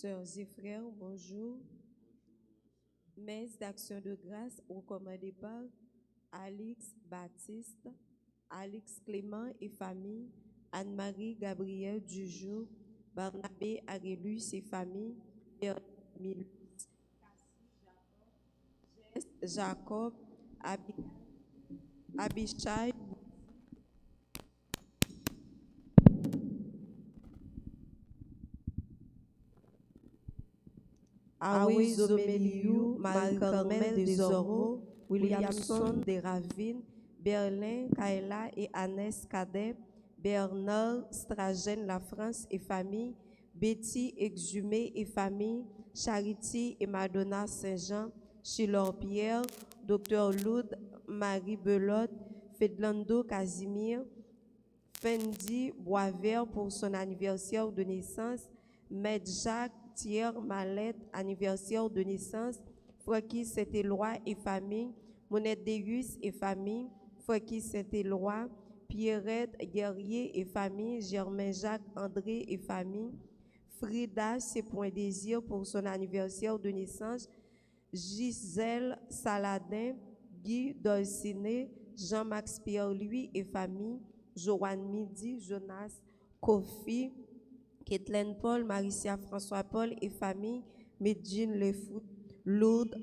Sœurs et frères, bonjour. Messe d'action de grâce recommandée par Alix Baptiste, Alix Clément et famille, Anne-Marie Gabriel Dujour, Barnabé Arélus et famille, Bernard Jacob, Abishai, Awe Zomeliou, Marie-Carmel des Oro, Williamson des Ravines, Berlin, Kaela et Annès Cadet, Bernard Stragen La France et famille, Betty Exhumé et famille, Charity et Madonna Saint-Jean, Chilor Pierre, Dr Loud Marie Belote, Fedlando Casimir, Fendi Boisvert pour son anniversaire de naissance, Maître Jacques Thiers Mallette, anniversaire de naissance, Francky Saint-Éloi et famille, Monette Deus et famille, Francky Saint-Éloi, Pierrette Guerrier et famille, Germain Jacques André et famille, Frida C'est Point Désir pour son anniversaire de naissance, Gisèle Saladin, Guy Dolciné, Jean-Max Pierre-Louis et famille, Joanne Midi, Jonas, Kofi, Kathleen Paul, Maricia François Paul et famille, Medjine Lefout, Lourdes,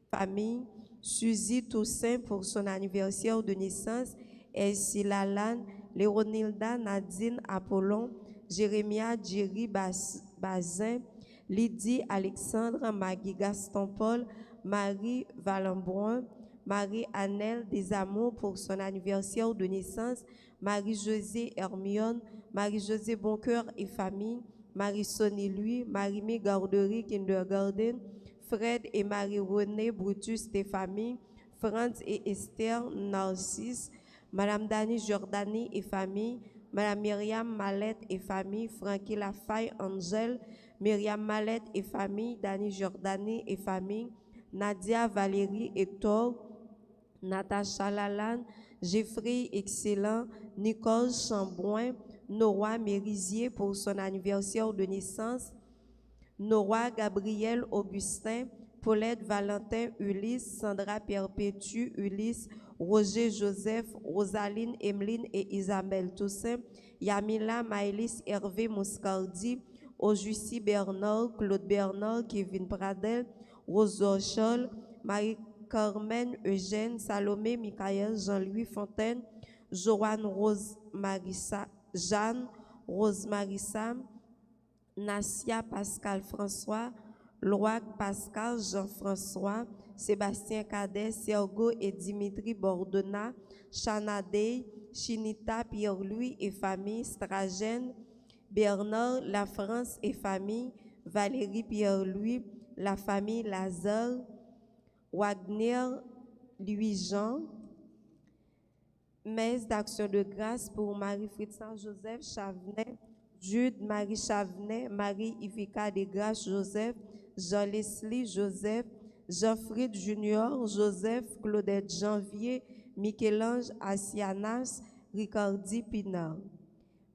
famille, Suzy Toussaint pour son anniversaire de naissance, Elsie Lalanne, Léonilda Nadine Apollon, Jérémia Djiri Bazin, Lydie Alexandre, Maggie Gaston Paul, Marie Valembroin, Marie-Annelle Desamours pour son anniversaire de naissance, Marie-Josée Hermione, Marie-Josée Boncoeur et famille, Marie-Sonie Louis, Marie-Mé Garderie Kindergarten, Fred et Marie-Renée Brutus et famille, Franz et Esther Narcisse, Madame Dani Jordani et famille, Madame Myriam Mallette et famille, Francky Lafaille Angèle, Myriam Mallette et famille, Dani Jordani et famille, Nadia Valérie Hector, Natacha Lalanne, Jeffrey Excellent, Nicole Chambouin, Nora Mérisier pour son anniversaire de naissance, Nora Gabriel Augustin, Paulette Valentin Ulysse, Sandra Perpétue Ulysse, Roger Joseph, Rosaline Emeline et Isabelle Toussaint, Yamila Maëlys Hervé Moscardi, Aujusti Bernard, Claude Bernard, Kevin Pradel, Rose Orchol, Marie-Carmen Eugène, Salomé Michael, Jean-Louis Fontaine, Joanne Rose Marissa, Jeanne Rose Marissa, Nassia Pascal François, Loac Pascal Jean-François, Sébastien Cadet, Sergo et Dimitri Bordona, Chanadey, Chinita Pierre-Louis et famille, Stragène, Bernard La France et famille, Valérie Pierre-Louis, la famille Lazare, Wagner Louis-Jean, Messe d'action de grâce pour Marie-Fritz Joseph Chavenet, Jude Marie Chavenet, Marie-Ivika de Grâce Joseph, Jean-Leslie Joseph, Jean-Fried Junior Joseph, Claudette Janvier, Michel-Ange Asianas, Ricardi Pinard.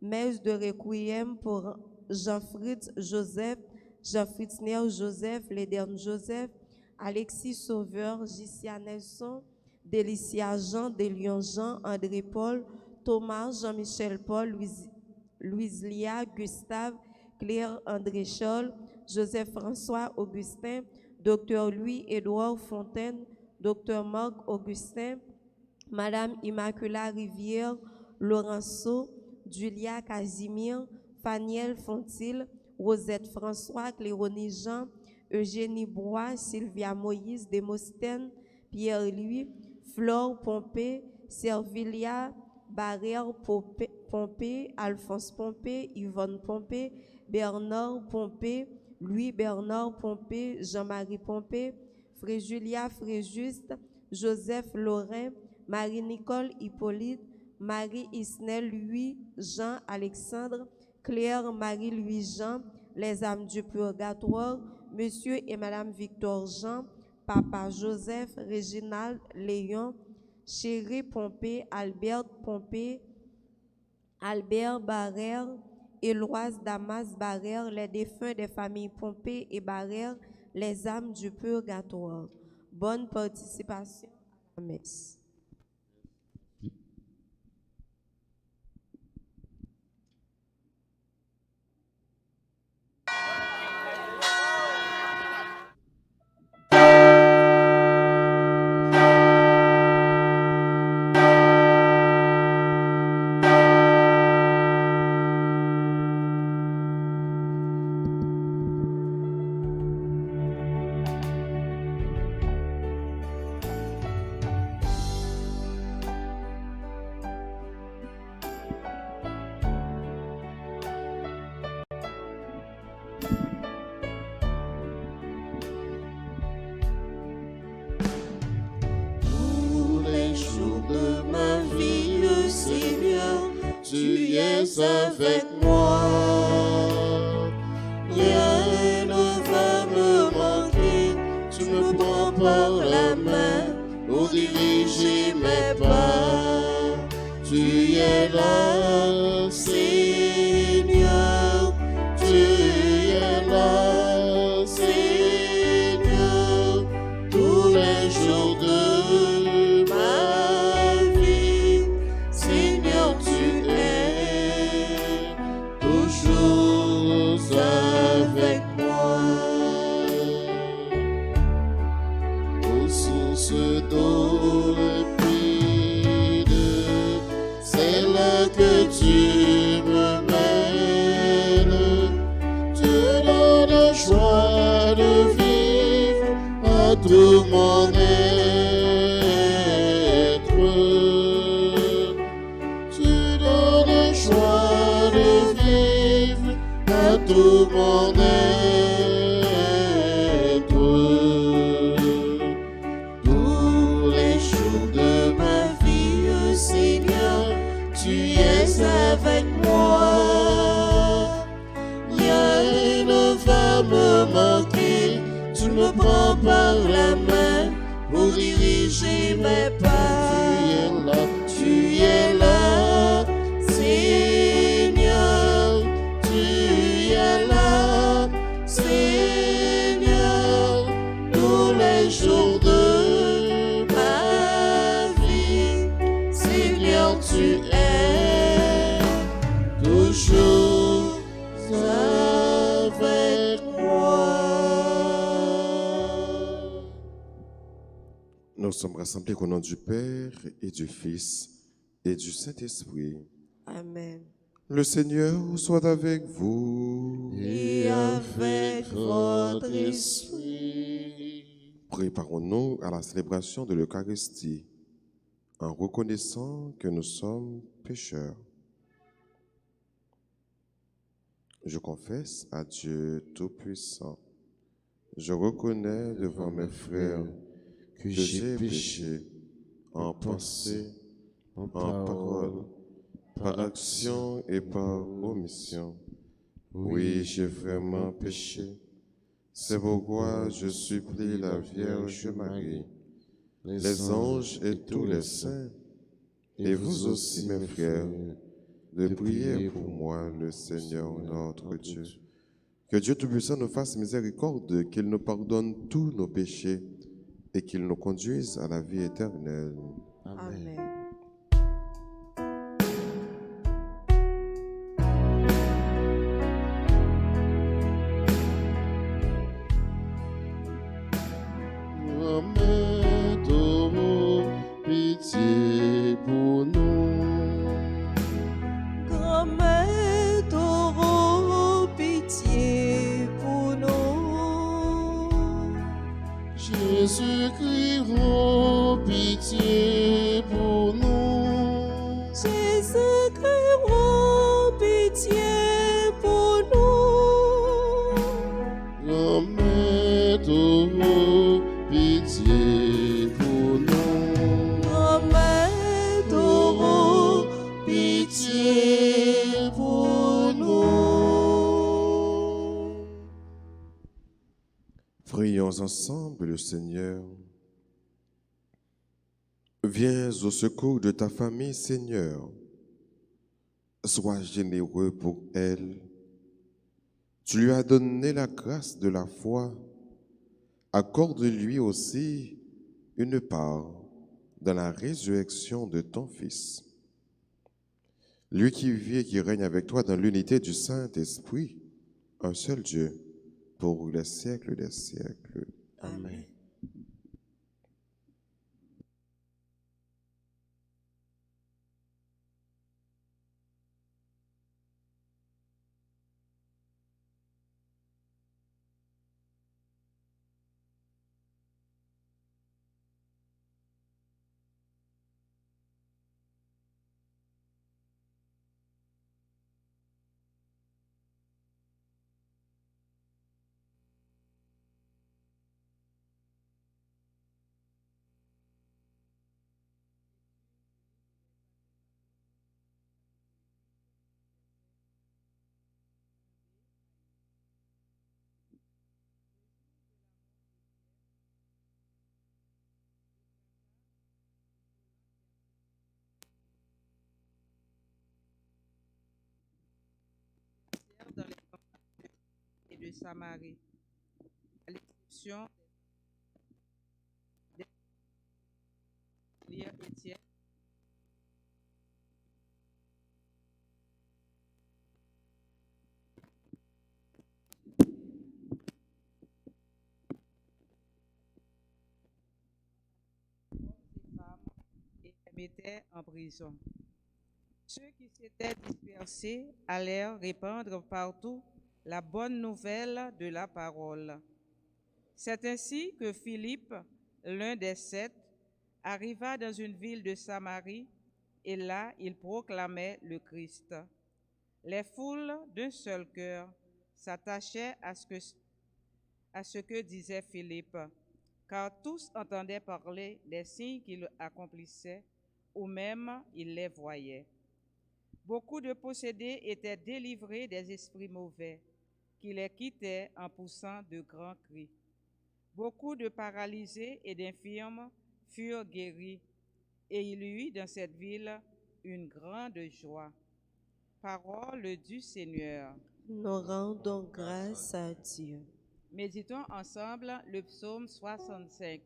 Messe de requiem pour Jean-Fried Joseph, Jean-Fritz Ner Joseph, Léderne Joseph, Alexis Sauveur, Gicia Nelson, Délicia Jean, Délion Jean, André Paul, Thomas, Jean-Michel Paul, Louise Lia, Gustave, Claire André Scholl, Joseph François Augustin, Dr Louis-Édouard Fontaine, Dr Marc Augustin, Madame Immaculée Rivière, Laurenceau, Julia Casimir, Faniel Fontil, Rosette François, Cléronie Jean, Eugénie Bois, Sylvia Moïse, Démosthène, Pierre-Louis, Flore Pompé, Servilia Barrère Pompé, Alphonse Pompé, Yvonne Pompé, Bernard Pompé, Louis Bernard Pompé, Jean-Marie Pompé, Fréjulia Fréjuste, Joseph Lorrain, Marie-Nicole Hippolyte, Marie-Isnel Louis Jean Alexandre, Claire Marie-Louis Jean, les âmes du purgatoire, Monsieur et Madame Victor Jean, Papa Joseph, Réginald Léon, Chéri Pompé, Albert Pompé, Albert Barrère, Éloise, Damas barrèrent les défunts des familles Pompée et barrèrent les âmes du purgatoire. Bonne participation à la messe. Tu es avec moi, rien ne va me manquer. Tu me prends par la main pour diriger mes pas. Tu es là, Seigneur, tu es là, Seigneur, tous les jours de ma vie. Seigneur, tu es toujours avec moi. Aux sources d'eau limpide, c'est là que tu me mènes. Tu donnes joie de vivre à tout mon être. Tu donnes joie de vivre à tout mon être. Tous les jours de ma vie, Seigneur, tu es avec moi. Rien ne va me manquer. Tu me prends par la main pour diriger mes pas. Tu es là, Seigneur, tu es là, Seigneur, tous les jours de ma vie. Seigneur, tu es toujours avec moi. Nous sommes rassemblés au nom du Père et du Fils et du Saint-Esprit. Amen. Le Seigneur soit avec vous. Et avec votre esprit. Préparons-nous à la célébration de l'Eucharistie en reconnaissant que nous sommes pécheurs. Je confesse à Dieu Tout-Puissant. Je reconnais devant mes frères que j'ai péché en pensée, en parole, par action et par omission. Oui, j'ai vraiment péché. C'est pourquoi je supplie la Vierge Marie, les anges et tous les saints, et vous aussi, mes frères, de prier pour moi, le Seigneur notre Dieu. Que Dieu Tout-Puissant nous fasse miséricorde, qu'il nous pardonne tous nos péchés et qu'il nous conduise à la vie éternelle. Amen. Grand-mère Doro, pitié pour nous. Grand-mère Doro, pitié pour nous. Jésus-Christ, oh, pitié pour nous. Jésus-Christ, oh, pitié pour nous. Grand-mère Doro, pitié pour nous. Grand-mère Doro, Pitié pour nous. Prions ensemble le Seigneur. Viens au secours de ta famille, Seigneur. Sois généreux pour elle. Tu lui as donné la grâce de la foi. Accorde-lui aussi une part dans la résurrection de ton Fils. Lui qui vit et qui règne avec toi dans l'unité du Saint-Esprit, un seul Dieu, pour les siècles des siècles. Amen. Dans les et de Samarie, à l'exception des lire Étienne. Et les mettait en prison. Ceux qui s'étaient dispersés allèrent répandre partout la bonne nouvelle de la parole. C'est ainsi que Philippe, l'un des 7, arriva dans une ville de Samarie, et là il proclamait le Christ. Les foules d'un seul cœur s'attachaient à ce que disait Philippe, car tous entendaient parler des signes qu'il accomplissait, ou même ils les voyaient. Beaucoup de possédés étaient délivrés des esprits mauvais, qui les quittaient en poussant de grands cris. Beaucoup de paralysés et d'infirmes furent guéris, et il y eut dans cette ville une grande joie. Parole du Seigneur. Nous rendons grâce à Dieu. Méditons ensemble le psaume 65.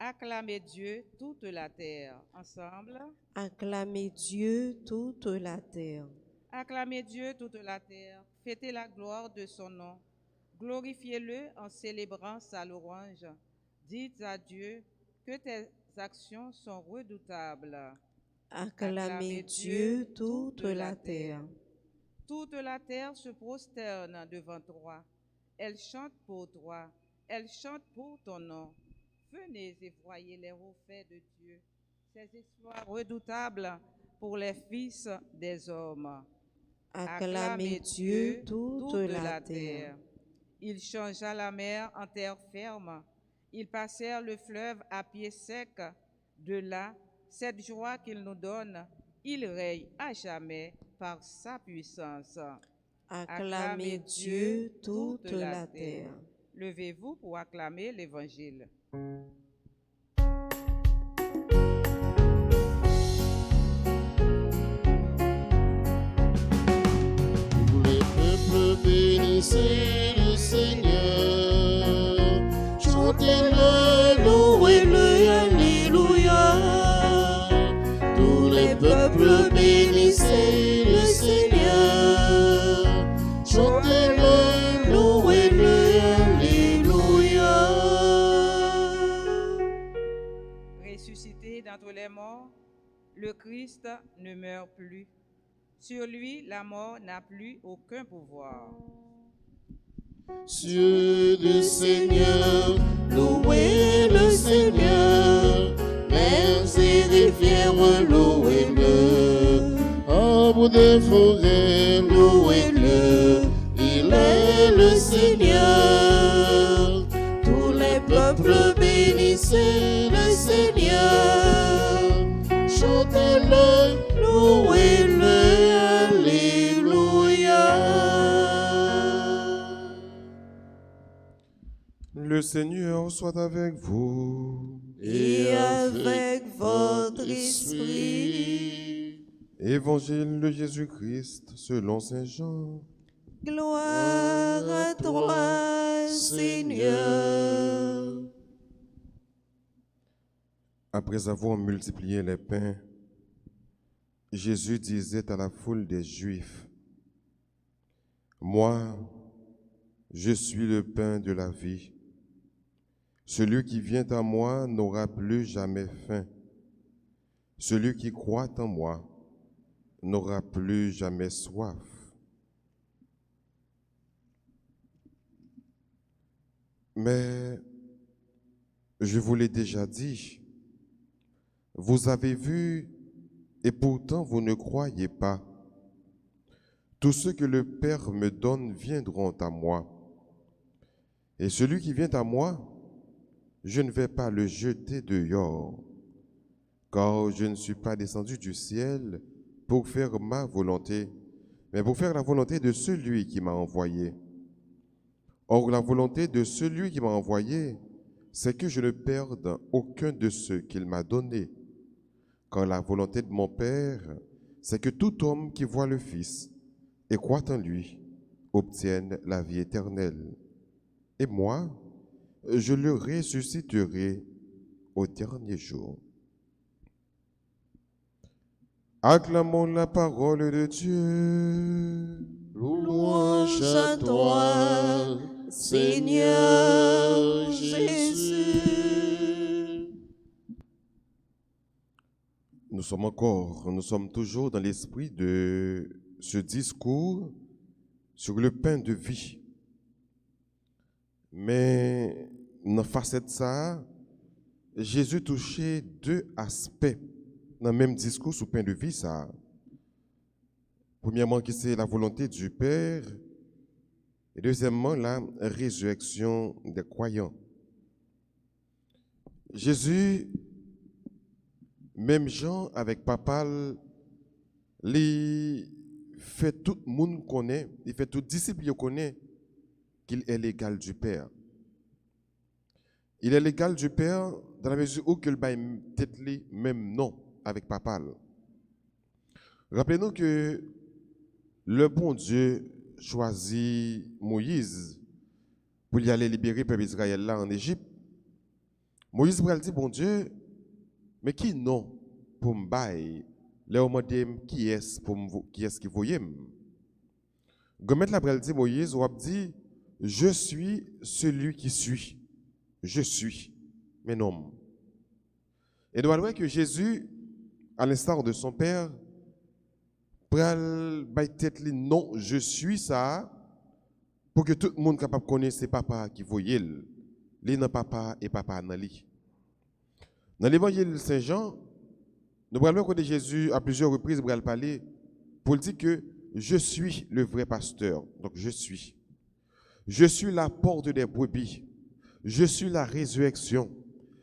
Acclamez Dieu toute la terre. Ensemble. Acclamez Dieu toute la terre. Acclamez Dieu toute la terre. Fêtez la gloire de son nom. Glorifiez-le en célébrant sa louange. Dites à Dieu que tes actions sont redoutables. Acclamez Dieu toute la terre. Toute la terre se prosterne devant toi. Elle chante pour toi. Elle chante pour ton nom. Venez et voyez les hauts faits de Dieu, ses exploits redoutables pour les fils des hommes. Acclamez Dieu toute la terre. Il changea la mer en terre ferme. Ils passèrent le fleuve à pied sec. De là, cette joie qu'il nous donne, il règne à jamais par sa puissance. Acclamez Dieu toute la terre. Levez-vous pour acclamer l'Évangile. Tous les peuples bénissez le Seigneur, chantez-le, louez-le, alléluia. Tous les peuples bénissez le Seigneur, chantez-le, louez-le, alléluia. Ressuscité d'entre les morts, le Christ ne meurt plus. Sur lui, la mort n'a plus aucun pouvoir. Cieux du Seigneur, louez le Seigneur, mers et rivières, louez-le, arbres des forêts, louez-le, il est le Seigneur. Tous les peuples bénissez le Seigneur, chantez-le, louez-le, alléluia. Le Seigneur soit avec vous. Et avec votre esprit. Évangile de Jésus-Christ selon Saint Jean. Gloire à toi, Seigneur. Après avoir multiplié les pains, Jésus disait à la foule des Juifs, « Moi, je suis le pain de la vie. Celui qui vient à moi n'aura plus jamais faim. Celui qui croit en moi n'aura plus jamais soif. » Mais je vous l'ai déjà dit, vous avez vu et pourtant vous ne croyez pas. Tous ceux que le Père me donne viendront à moi. Et celui qui vient à moi, je ne vais pas le jeter dehors, car je ne suis pas descendu du ciel pour faire ma volonté, mais pour faire la volonté de celui qui m'a envoyé. Or, la volonté de celui qui m'a envoyé, c'est que je ne perde aucun de ceux qu'il m'a donnés. Car la volonté de mon Père, c'est que tout homme qui voit le Fils et croit en lui obtienne la vie éternelle. Et moi, je le ressusciterai au dernier jour. Acclamons la parole de Dieu. Louange à toi, Seigneur Jésus. Nous sommes toujours dans l'esprit de ce discours sur le pain de vie. Mais dans la facette de ça, Jésus touchait deux aspects dans le même discours sur le pain de vie. Ça. Premièrement, c'est la volonté du Père, et deuxièmement, la résurrection des croyants. Jésus, même Jean avec papa, il fait tout le monde connaît, il fait tout disciple connaît qu'il est l'égal du Père. Il est l'égal du Père dans la mesure où il a peut-être le même nom avec papa. Rappelez-nous que le bon Dieu choisit Moïse pour y aller libérer le peuple Israël là en Égypte. Moïse va dire, bon Dieu, mais qui non pour me bailler? Là, on m'a dit, qui est-ce qui voyait? Gomet la dit, Moïse, on dit, je suis celui qui suis. Je suis, mais non. Et nous voyons que Jésus, à l'instar de son Père, pral peut-être le non, je suis ça, pour que tout le monde capable de connaître c'est papa qui voyait. Lui non papa et papa non lui. Dans l'évangile de Saint Jean, nous voyons que Jésus, à plusieurs reprises, il parler pour dire que je suis le vrai pasteur. Donc je suis. Je suis la porte des brebis. Je suis la résurrection.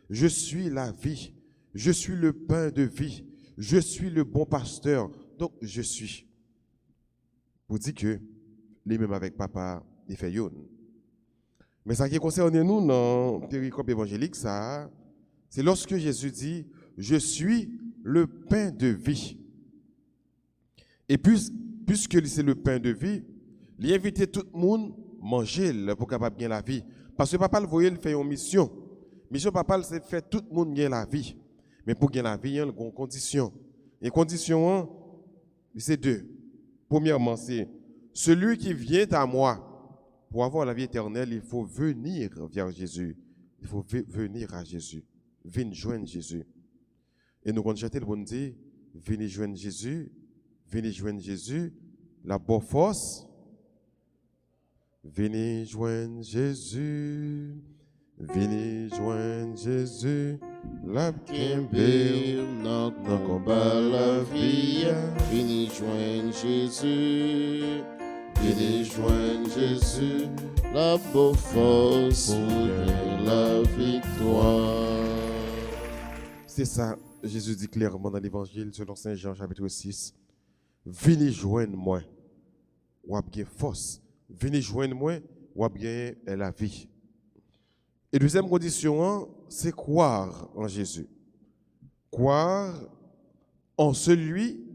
Je suis la vie. Je suis le pain de vie. Je suis le bon pasteur. Donc je suis. Pour dire que les mêmes avec papa, il fait yon. Mais ça qui concerne nous dans le péricope évangélique, ça, c'est lorsque Jésus dit, je suis le pain de vie. Et puisque c'est le pain de vie, il invite tout le monde à manger pour capable gagner la vie. Parce que papa le voyait, il fait une mission. Mission papa, c'est faire tout le monde gagner la vie. Mais pour gagner la vie, il y a une condition. Et condition, c'est deux. Premièrement, c'est celui qui vient à moi. Pour avoir la vie éternelle, il faut venir vers Jésus. Il faut venir à Jésus. Venez joindre Jésus. Et nous, quand nous chantons, on dit, venez joindre Jésus, venez joindre Jésus, la bonne force. Venez joindre Jésus, venez joindre Jésus, la Kembe, nan combat la vie. Venez joindre Jésus, venez joindre Jésus, la bonne force pour la victoire. C'est ça, Jésus dit clairement dans l'évangile selon Saint Jean chapitre 6. Venez joindre moi, ou bien force. Venez joindre moi, ou bien la vie. Et deuxième condition, c'est croire en Jésus. Croire en celui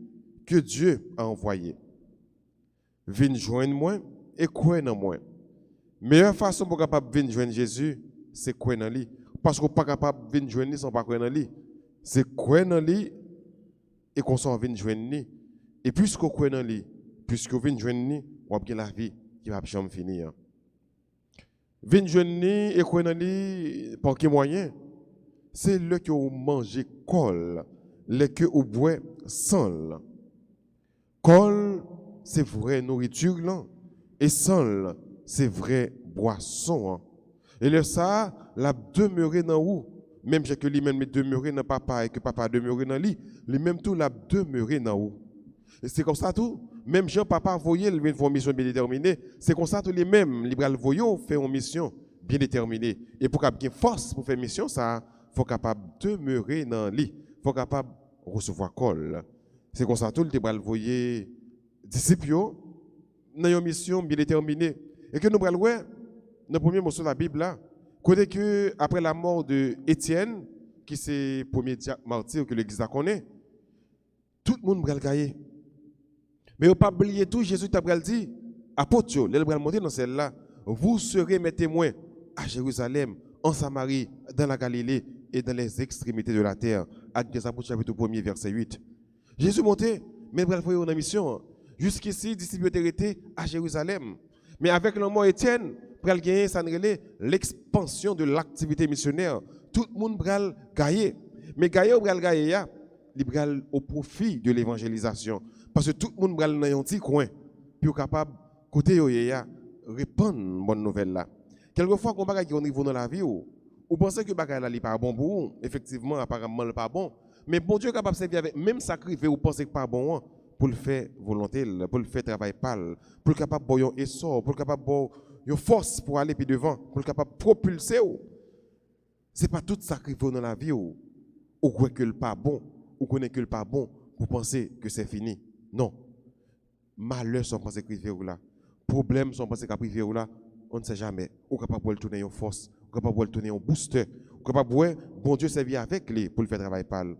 que Dieu a envoyé. Viens joindre moi et croire en moi. Meilleure façon pour capable venir joindre Jésus, c'est croire en lui. Parce qu'on n'est pas capable de venir joindre lui sans pas croire en lui. C'est croire en lui et qu'on s'en vient joindre lui. Et puisqu'on croit en lui, puisqu'on vient joindre lui, on a la vie qui va jamais finir. Venir joindre lui et croire en lui, par quel moyen? C'est le que vous mangez col, le que vous boivez sang. Col, c'est vraie nourriture, là. Et sang, c'est vraie boisson. Hein. Et le ça, la demeurer dans où? Même que lui-même demeurer dans papa et que papa demeurer dans lui, lui-même tout la demeurer dans où? Et c'est comme ça tout. Même Jean papa voyait une mission bien déterminée, c'est comme ça tout les mêmes libéral voyons faire une mission bien déterminée. Et pour qu'il y ait force pour faire mission ça, faut capable demeurer dans lui, faut capable recevoir col. C'est comme ça tout le libéral voyait disciples dans une mission bien déterminée. Et que nous allons voir dans le premier morceau de la Bible là, côté que après la mort de Étienne, qui c'est le premier martyr que l'Église a connaît, tout le monde va le gagner. Mais il ne faut pas oublier tout, Jésus t'a dit, apôtre, il va monter dans celle-là, vous serez mes témoins à Jérusalem, en Samarie, dans la Galilée et dans les extrémités de la terre. Actes des Apôtres, chapitre 1er, verset 8. Jésus montait, mais il va faire une mission. Jusqu'ici, disciples étaient à Jérusalem. Mais avec le mot Étienne, pour gagner, ça l'expansion de l'activité missionnaire. Tout le monde va gagner. Mais gagner ou gagner, il va au profit de l'évangélisation. Parce que tout le monde va dans un petit coin, puis capable, côté répandre une bonne nouvelle là. Quelquefois, quand on va au niveau dans la vie, ou pensez que bagay là n'est pas bon pour vous, effectivement, apparemment, n'est pas bon. Mais bon Dieu est capable de servir avec même sacrifice, ou pensez que pas bon pour le faire volonté, pour le faire travail pâle, pour le capable de un essor, pour le capable de force pour aller plus devant, pour le capable de propulser. Ce n'est pas tout sacrifice dans la vie, ou croyez que le pas bon, ou connaît que le pas bon, pour penser que c'est fini. Non. Malheur sont pensés privé ou là. Problèmes sont pensés privé ou là. On ne sait jamais. On est capable de tourner en force. On est capable de tourner en booster. On est capable de bon Dieu servir avec lui pour le faire travailler pâle.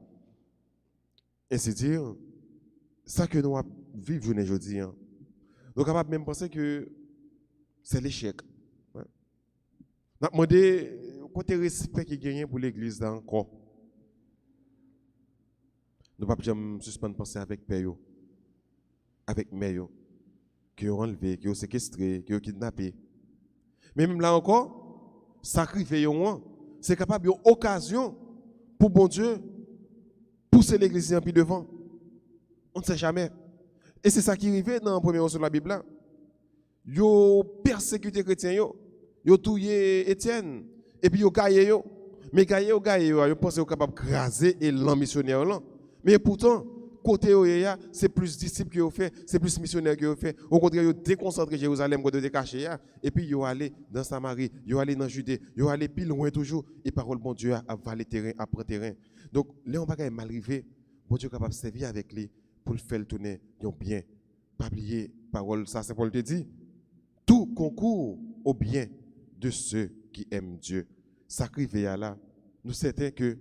Et c'est dire, ça que nous vivons aujourd'hui. Hein. Nous sommes capables même penser que c'est l'échec. Ouais. Nous avons demandé côté respect qui gagne pour l'église encore. Nous ne pouvons pas jamais suspendre penser avec Père. Avec mère, qui ont enlevé, qui ont séquestré, qui ont kidnappé. Mais même là encore, sacrifier, c'est capable d'une occasion pour bon Dieu pousser l'église en plus devant. On ne sait jamais. Et c'est ça qui arrivait dans le premier verset de la Bible. Ils ont persécuté les chrétiens, ils ont tué Étienne, et puis ils ont gaillé. Mais gaillé, ils pensaient qu'ils étaient capables de craser et l'ammissionnaire. Mais pourtant, côté c'est plus disciples qui ont fait, c'est plus missionnaires qui ont fait. Au contraire, ils ont déconcentré Jérusalem quand ils ont caché. Et puis ils ont allé dans Samarie, ils ont allé dans Judée, ils ont allé plus loin toujours. Et parole bon Dieu a avalé terrain, a pris terrain. Donc, là, on va mal arrivé. Bon Dieu est capable de servir avec lui pour le faire tourner bien. Pas oublier, parole, ça c'est Paul te dit. Tout concourt au bien de ceux qui aiment Dieu. Sacrifié à là, nous savons que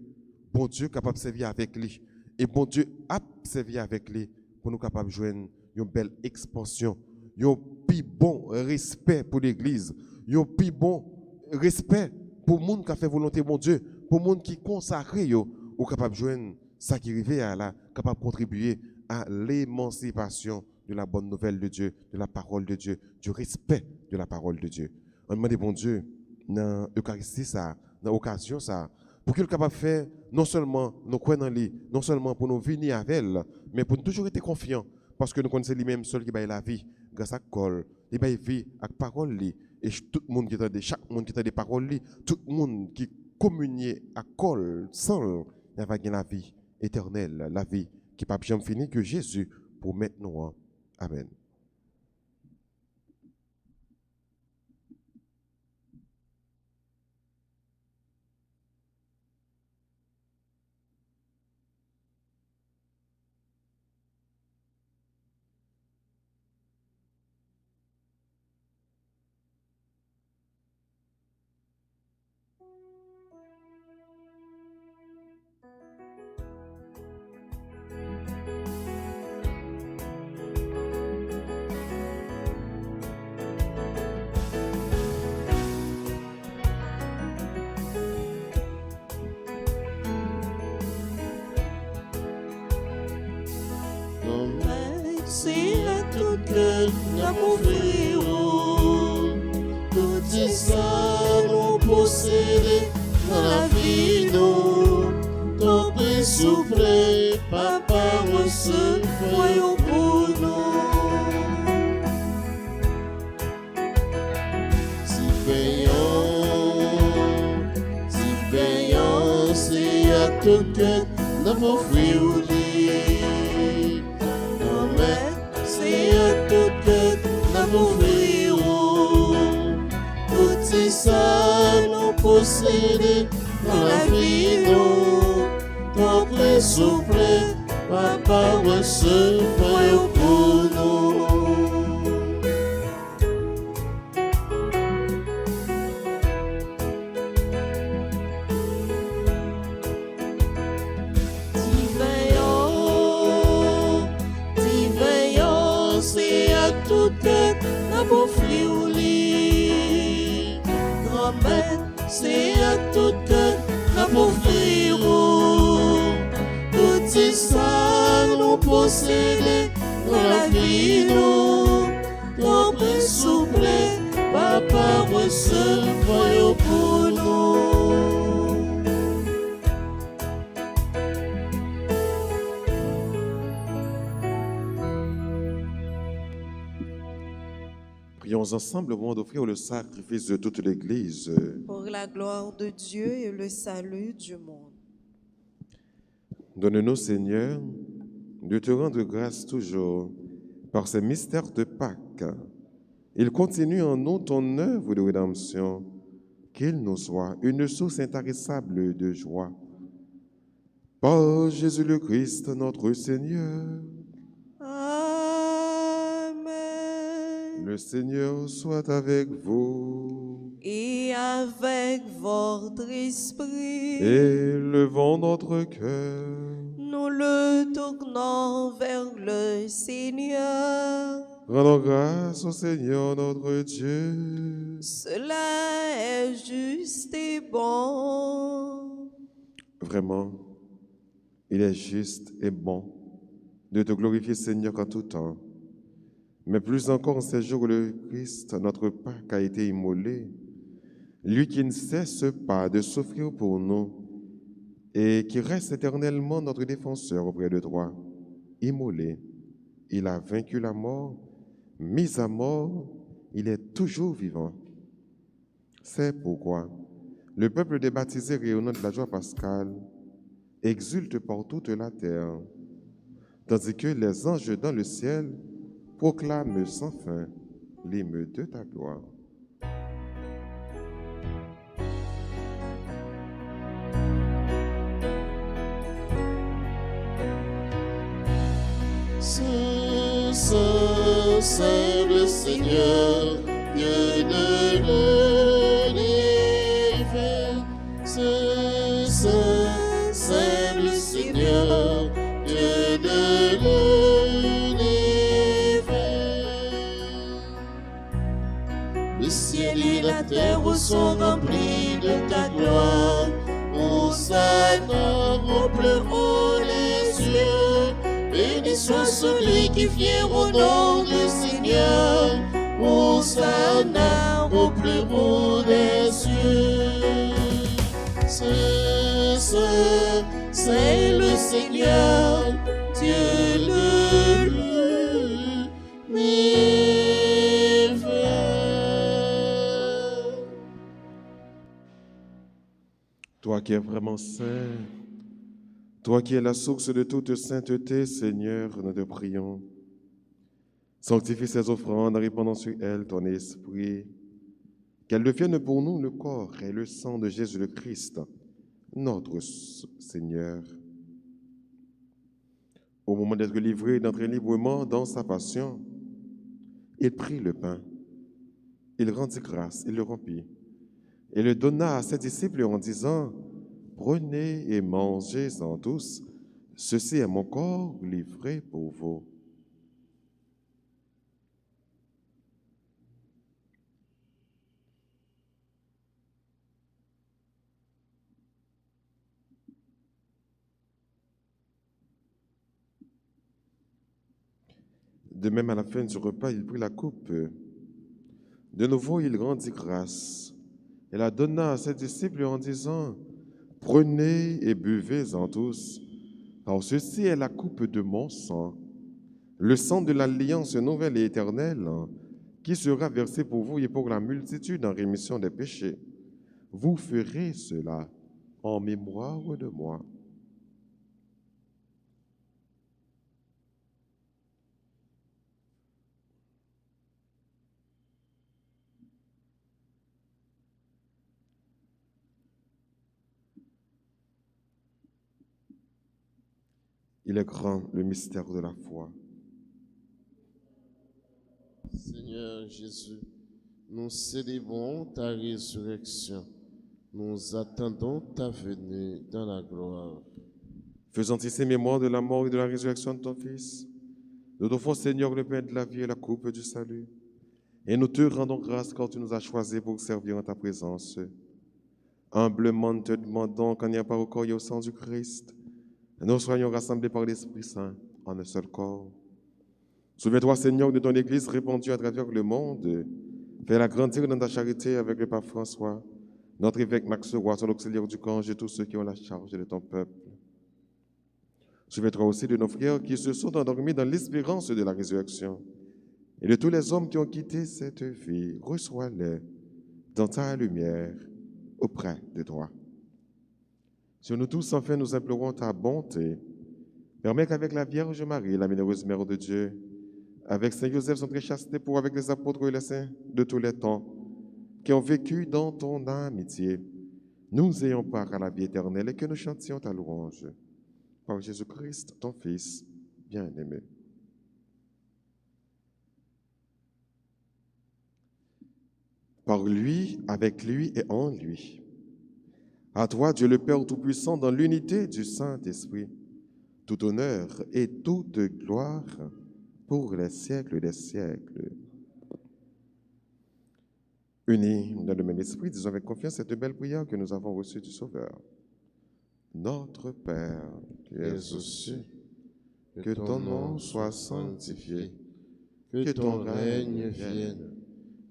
bon Dieu est capable de servir avec lui. Et bon Dieu a servi avec lui pour nous capables de joindre une belle expansion, un plus bon respect pour l'Église, un plus bon respect pour le monde qui a fait volonté de bon Dieu, pour le monde qui est consacré, ou capable de joindre ça qui arrive à là, capable de contribuer à l'émancipation de la bonne nouvelle de Dieu, de la parole de Dieu, du respect de la parole de Dieu. On demande bon Dieu, dans l'Eucharistie, dans l'occasion, ça, pour qu'il soit capable de faire, non seulement nous croire en lui, non seulement pour nous venir avec elle, mais pour nous toujours être confiants, parce que nous connaissons lui-même seul qui baille la vie, grâce à col, il baille vie avec parole, et tout le monde qui entend, chaque monde qui entend des paroles, tout le monde qui communie à col, sans, il va gagner la vie éternelle, la vie qui n'est pas jamais finie que Jésus pour maintenant. Amen. c'est à tout cœur n'a offrir. Tout ça nous posséder dans la vie, nous. Ton prix soufflé, papa, voyons pour nous. Si payons, c'est à tout cœur n'a offrir. C'est à tout cœur n'a offrir. Tout ça nous posséder dans la vie, nous. Ton prix soufflé, papa, voyons pour nous. C'est à tout cœur n'a offrir. Grand-mère, c'est à tout cœur n'a offrir. Tout ça nous posséder dans la vie, nous. Ton prix soufflé, papa, voyons pour nous. Prions ensemble au moment d'offrir le sacrifice de toute l'Église. Pour la gloire de Dieu et le salut du monde. Donne-nous, Seigneur, de te rendre grâce toujours par ces mystères de Pâques. Il continue en nous ton œuvre de rédemption, qu'il nous soit une source intarissable de joie. Par Jésus le Christ, notre Seigneur. Amen. Le Seigneur soit avec vous. Et avec votre esprit, Élevons notre cœur. nous le tournons vers le Seigneur. Rendons grâce au Seigneur notre Dieu. Cela est juste et bon. Vraiment, il est juste et bon de te glorifier, Seigneur, en tout temps. Mais plus encore en ces jours où le Christ, notre Pâque, a été immolé, lui qui ne cesse pas de souffrir pour nous et qui reste éternellement notre défenseur auprès de toi. Immolé, il a vaincu la mort, mis à mort, il est toujours vivant. C'est pourquoi le peuple des baptisés rayonnant de la joie pascale exulte par toute la terre, tandis que les anges dans le ciel proclament sans fin l'hymne de ta gloire. C'est le Seigneur, Dieu de l'univers. C'est le Seigneur, Dieu de l'univers. Le ciel et la terre sont remplis de ta gloire. Hosanna au plus haut les cieux. Béni soit celui qui vient au nom du Seigneur. Hosanna au plus haut des cieux. C'est le Seigneur, Dieu de l'univers. Toi qui es vraiment saint, toi qui es la source de toute sainteté, Seigneur, nous te prions. Sanctifie ces offrandes en répandant sur elles ton esprit, qu'elles deviennent pour nous le corps et le sang de Jésus le Christ, notre Seigneur. Au moment d'être livré et d'entrer librement dans sa passion, il prit le pain, il rendit grâce, il le rompit, et le donna à ses disciples en disant: prenez et mangez-en tous, ceci est mon corps livré pour vous. De même, à la fin du repas, il prit la coupe. De nouveau, il rendit grâce et la donna à ses disciples en disant, « Prenez et buvez-en tous, car ceci est la coupe de mon sang, le sang de l'alliance nouvelle et éternelle, qui sera versé pour vous et pour la multitude en rémission des péchés. Vous ferez cela en mémoire de moi. » Il est grand le mystère de la foi. Seigneur Jésus, nous célébrons ta résurrection. Nous attendons ta venue dans la gloire. Faisant ici mémoire de la mort et de la résurrection de ton Fils, nous t'offrons, Seigneur, le pain de la vie et la coupe du salut. Et nous te rendons grâce quand tu nous as choisis pour servir en ta présence. Humblement, nous te demandons qu'en y a pas au corps et au sang du Christ, nous soyons rassemblés par l'Esprit Saint en un seul corps. Souviens-toi, Seigneur, de ton Église répandue à travers le monde. Fais-la grandir dans ta charité avec le pape François, notre évêque Max Roy, son auxiliaire du Cange et tous ceux qui ont la charge de ton peuple. Souviens-toi aussi de nos frères qui se sont endormis dans l'espérance de la résurrection et de tous les hommes qui ont quitté cette vie. Reçois-les dans ta lumière auprès de toi. Sur nous tous, enfin, nous implorons ta bonté. Permets qu'avec la Vierge Marie, la bienheureuse Mère de Dieu, avec Saint Joseph, son très chasteté, pour avec les apôtres et les saints de tous les temps, qui ont vécu dans ton amitié, nous ayons part à la vie éternelle et que nous chantions ta louange. Par Jésus-Christ, ton Fils bien-aimé. Par lui, avec lui et en lui. À toi, Dieu le Père Tout-Puissant, dans l'unité du Saint-Esprit, tout honneur et toute gloire pour les siècles des siècles. Unis dans le même esprit, disons avec confiance cette belle prière que nous avons reçue du Sauveur. Notre Père, qui es aux cieux, que ton nom soit sanctifié, que ton règne vienne,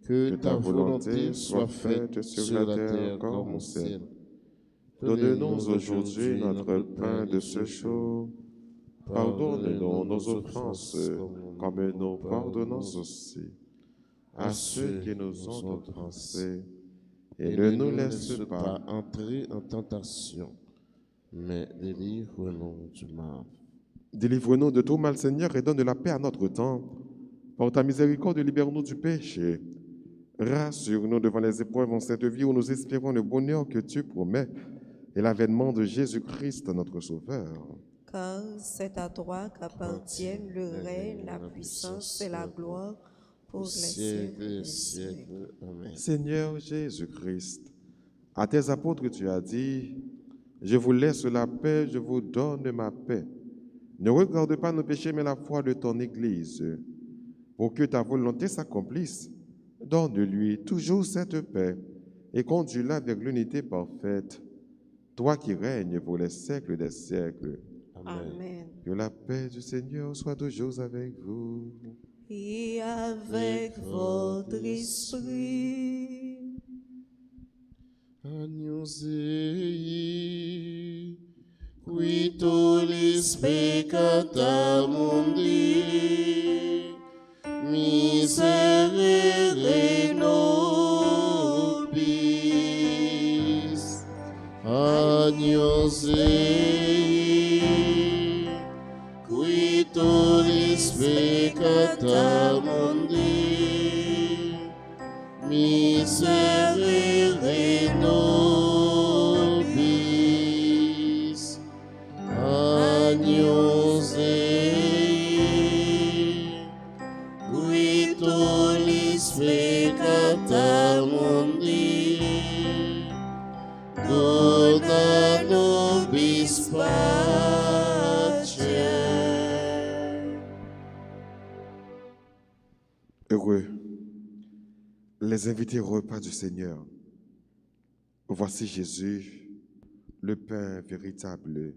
que ta volonté soit faite sur la terre comme au ciel. Donne-nous aujourd'hui notre pain de ce jour. Pardonne-nous nos offenses, comme nous pardonnons aussi à ceux qui nous ont offensés. Et ne nous laisse pas entrer en tentation, mais délivre-nous du mal. Délivre-nous de tout mal, Seigneur, et donne de la paix à notre temps. Par ta miséricorde, libère-nous du péché. Rassure-nous devant les épreuves en cette vie où nous espérons le bonheur que tu promets et l'avènement de Jésus-Christ, notre Sauveur. Car c'est à toi qu'appartiennent le règne, la puissance et la gloire pour les siècles des siècles. Amen. Seigneur Jésus-Christ, à tes apôtres tu as dit, « Je vous laisse la paix, je vous donne ma paix. Ne regarde pas nos péchés, mais la foi de ton Église. Pour que ta volonté s'accomplisse, donne-lui toujours cette paix et conduis-la vers l'unité parfaite, toi qui règnes pour les siècles des siècles. » Amen. Que la paix du Seigneur soit toujours avec vous. Et avec votre esprit. Agnus Dei, qui tollis peccata mundi, miserere nobis. Agnus Dei, qui tollis peccata mundi, miserere nobis. Agnus Dei, qui tollis peccata mundi, dona nobis pace. Heureux les invités au repas du Seigneur. Voici Jésus, le pain véritable,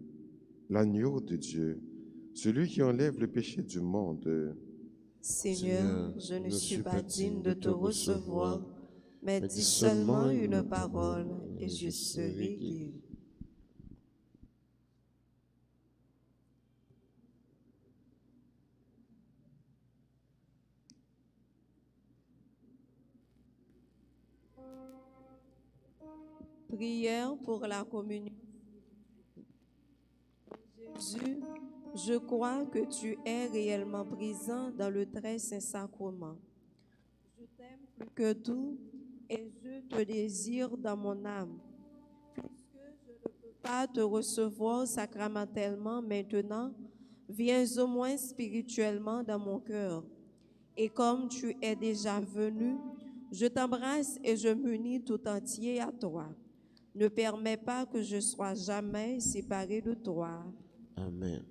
l'agneau de Dieu, celui qui enlève le péché du monde. Seigneur, je ne suis pas digne de te recevoir, mais dis seulement une parole et je serai guéri. Prière pour la communion. Jésus, je crois que tu es réellement présent dans le très saint sacrement. Je t'aime plus que tout et je te désire dans mon âme. Puisque je ne peux pas te recevoir sacramentellement maintenant, viens au moins spirituellement dans mon cœur. Et comme tu es déjà venu, je t'embrasse et je m'unis tout entier à toi. Ne permets pas que je sois jamais séparé de toi. Amen.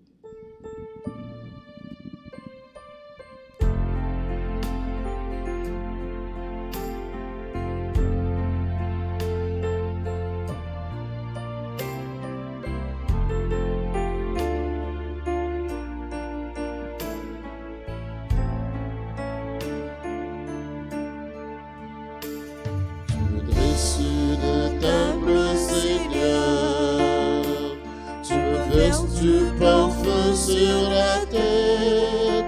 Du parfum sur la tête,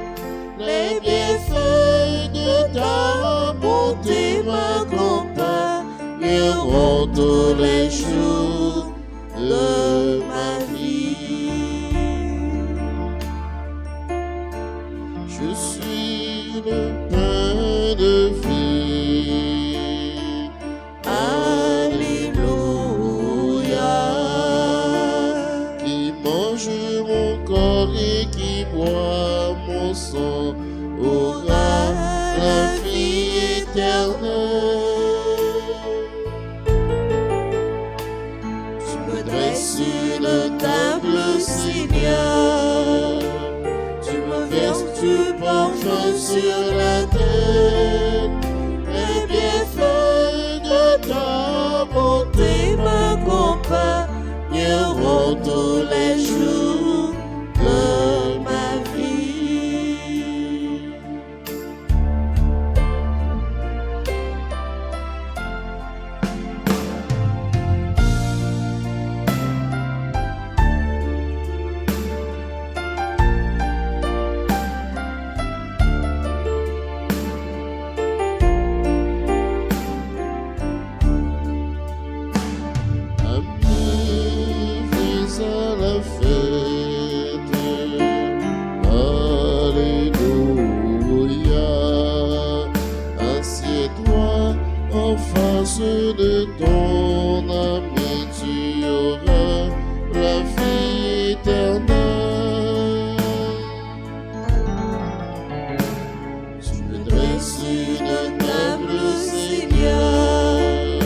les bienfaits de ta bonté m'accompagneront tous les jours de ma vie. Je suis le pain de vie. Alléluia. Mange mon corps et qui boit mon sang aura la vie éternelle. Tu me dresses une table, Seigneur. Tu me verses du parfum sur la tête. Les bienfaits de ta bonté m'accompagneront tous les jours de ma vie. De ton ami, tu auras la vie éternelle. Tu me dresses une table, Seigneur.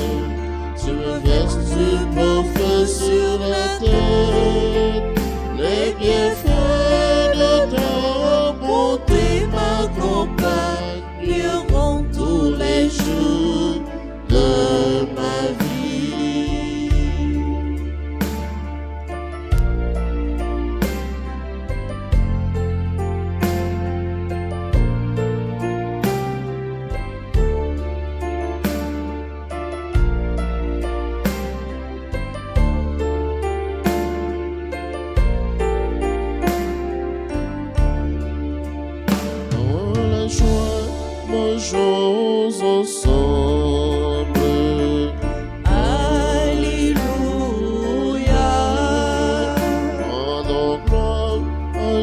Tu me verses du parfum sur la tête. Les bienfaits de ta bonté m'accompagneront tous les jours de ma vie. Dans la joie, mangeons ensemble.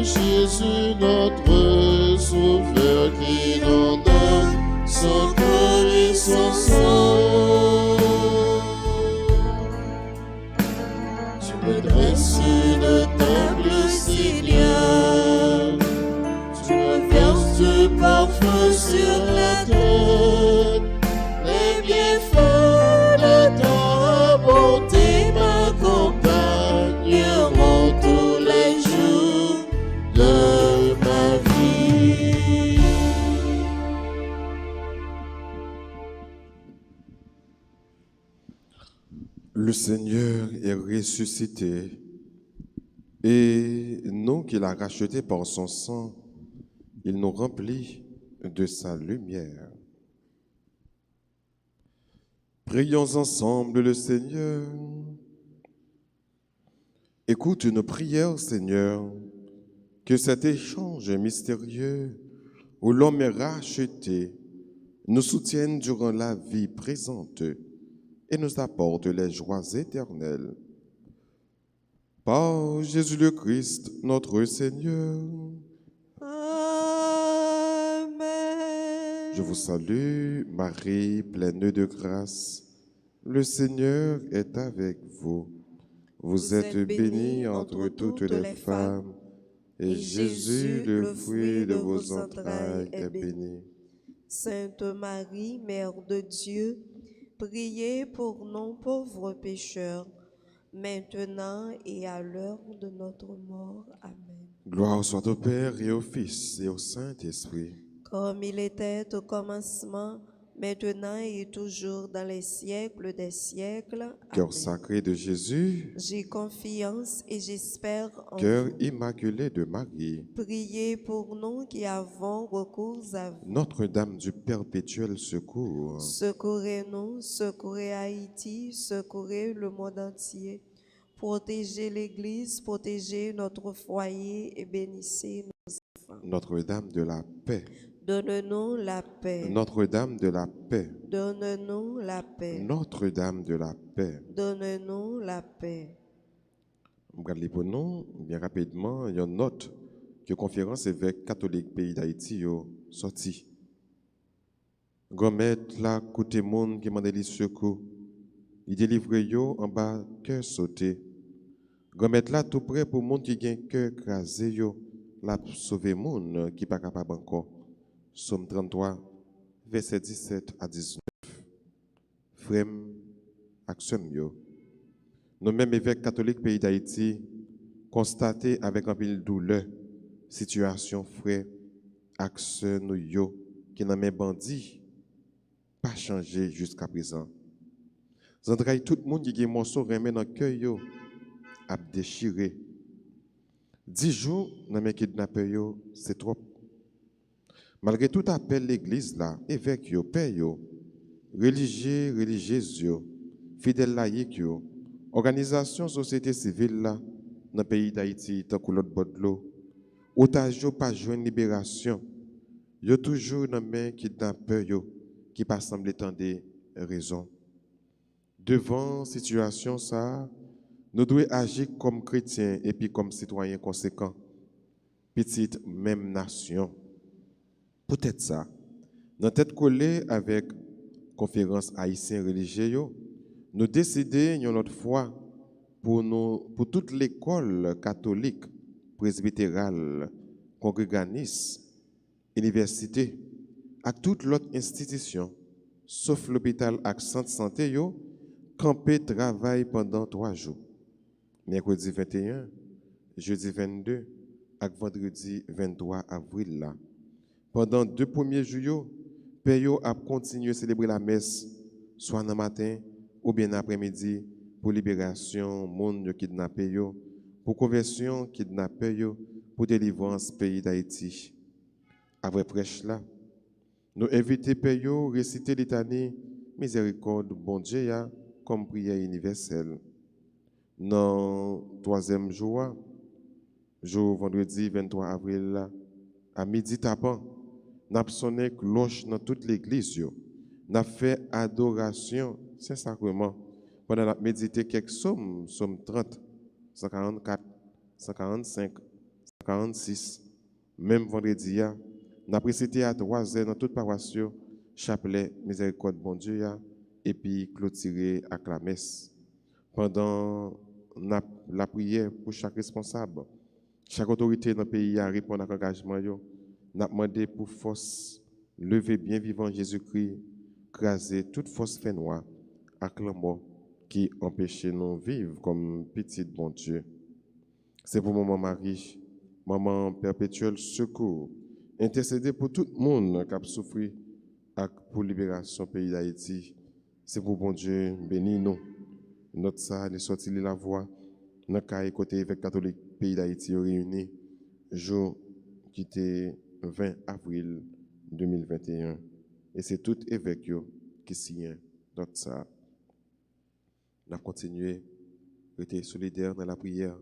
Jésus notre Sauveur qui nous donne son corps et son sang. Tu me dresses une table, Seigneur. Tu me verses du parfum sur la tête. Les bienfaits de ta bonté m'accompagneront tous les jours de ma vie. Le Seigneur est ressuscité et nous qu'il a racheté par son sang, il nous remplit de sa lumière. Prions ensemble le Seigneur. Écoute nos prières, Seigneur, que cet échange mystérieux où l'homme est racheté nous soutienne durant la vie présente et nous apporte les joies éternelles. Par Jésus le Christ, notre Seigneur. Amen. Je vous salue, Marie, pleine de grâce. Le Seigneur est avec vous. Vous êtes bénie entre toutes les femmes, et Jésus, le fruit de vos entrailles, est béni. Sainte Marie, Mère de Dieu, priez pour nous pauvres pécheurs, maintenant et à l'heure de notre mort. Amen. Gloire soit au Père et au Fils et au Saint-Esprit. Comme il était au commencement, maintenant et toujours dans les siècles des siècles. Cœur Amen. sacré de Jésus, J'ai confiance et j'espère en cœur vous. immaculé de Marie, Priez pour nous qui avons recours à vous. Notre-Dame du perpétuel secours, Secourez-nous, secourez Haïti, secourez le monde entier. Protégez l'Église, protégez notre foyer et bénissez nos enfants. Notre-Dame de la paix, Donne-nous la paix. Notre-Dame de la paix, Donne-nous la paix. Notre-Dame de la paix. Donne-nous la paix. Regardez pour nous, bien rapidement, il y a une note que conférence évêque catholique pays d'Haïti a sorti. Gomet là, côté monde qui m'a dit secours, il délivre yo en bas cœur sauté. Gomet là tout près pour monde qui gagne cœur crasé yo, la sauver monde qui pas capable encore. Somme 33, verset 17 à 19. Frère, action yo. Nous-mêmes, évêques catholiques pays d'Haïti, constater avec un peu de douleur situation frère, action nous yo, qui n'a même bandit, pas changé jusqu'à présent. Zandraï, tout le monde qui a un morceau remet dans le cœur yo, a déchiré. 10 jours, dans mes kidnappés yo, c'est trop. Malgré tout appel l'église là, évêque yo, père yo, religieux, religieuses yo, fidèles laïcs yo, organisation société civile là, dans le pays d'Haïti, tant que l'autre bord de l'eau, otage yo pas joindre libération, yo toujours dans main kidnappeur yo, qui pas semble tendre raison. Devant situation ça, nous devons agir comme chrétiens et puis comme citoyens conséquents. Petite même nation. Peut-être ça. Dans tête collée avec conférence haïtienne religieuse, nous décidons une autre fois pour toute l'école catholique, presbytérale, congréganiste, université, à toute l'autre institution, sauf l'hôpital et centre santé, camper travail pendant 3 jours. Mercredi 21, jeudi 22 et vendredi 23 avril. Là. Pendant 2 premiers jours, Père a continué à célébrer la messe, soit dans le matin ou bien après-midi, pour libération, monde kidnappé, pour conversion, kidnappé, pour délivrance pays d'Haïti. Après prêche là, nous invitons Père à réciter litanie miséricorde, bon Dieu, comme prière universelle. Dans le 3e jour, vendredi 23 avril, à midi tapant, nous avons sonné cloche dans toute l'église. Nous avons fait adoration, Saint-Sacrement, pendant la médité quelques sommes, somme 30, 144, 145, 146. Même vendredi, nous avons récité à 3 heures dans toute paroisse, chapelet, miséricorde, bon Dieu, et puis clôturé avec la messe. Pendant la prière pour chaque responsable, chaque autorité dans le pays a répondu à l'engagement. Nous avons demandé pour force, lever bien vivant Jésus-Christ, craser toute force fait noire avec la mort qui empêche nous de vivre comme petit bon Dieu. C'est pour maman Marie, maman perpétuelle secours, intercéder pour tout le monde qui a souffert pour la libération du pays d'Haïti. C'est pour bon Dieu, bénis nous. Notre salle est sorti de la voie. Nous avons côté évêque catholique pays d'Haïti réuni. Jour qui était 20 avril 2021. Et c'est tout évêque qui signe notre ça. On a continué à être solidaire dans la prière.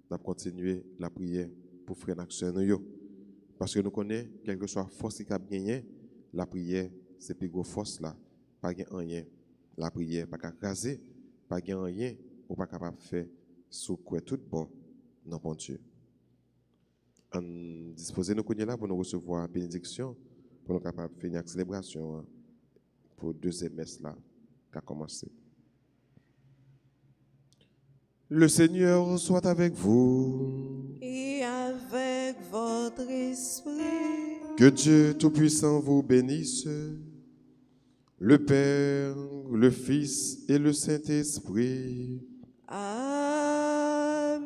On a continué la prière pour frères et sœurs. Parce que nous connaissons, quelle que soit la force qui a gagné, la prière, c'est plus grosse force là. Pas rien. La prière, pas qu'à craser, pas rien, ou pas capable de faire sous quoi tout bon, non, bon Dieu. On dispose nous connaître là pour nous recevoir la bénédiction, pour nous capables de finir la célébration pour deuxième messe là qui a commencé. Le Seigneur soit avec vous. Et avec votre esprit. Que Dieu Tout-Puissant vous bénisse, le Père, le Fils et le Saint-Esprit. Amen.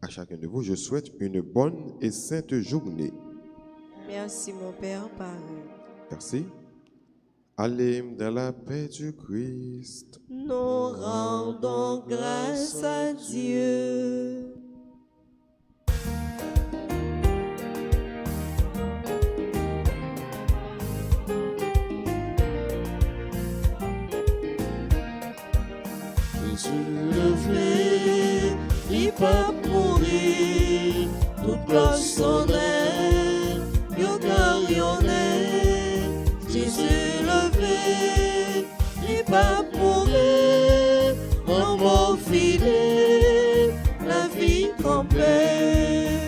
À chacun de vous, je souhaite une bonne et sainte journée. Merci mon Père Parrain. Merci. Allez dans la paix du Christ. Nous rendons grâce à Dieu. Jésus levé, il pas mourir, toute gloire sonnait, yo carillonnait. Jésus levé, il pas mourir, en mort filé, la vie complète.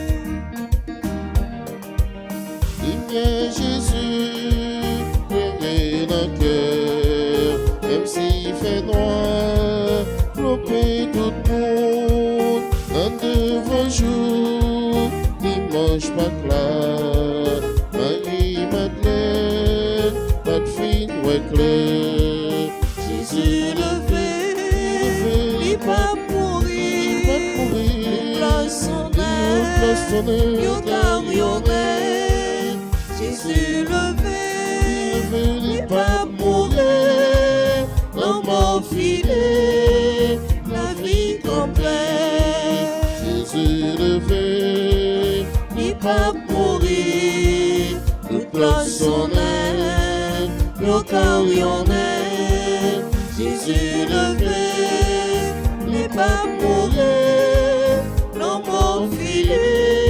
Il y a Jésus, créé dans le cœur, même s'il fait noir, flopé tout le monde, un devant jour, dimanche pas clair, Marie-Madeleine, pas de fine ou clair. Jésus levé, il pas mourir, place sonnait, yo carillonnait. Jésus levé, il pas mourir, l'homme mort filé, la vie complète. Jésus levé, il pas mourir, toute place sonnait, le carillonnait. Jésus levé, il pas mourir, l'homme mort filé,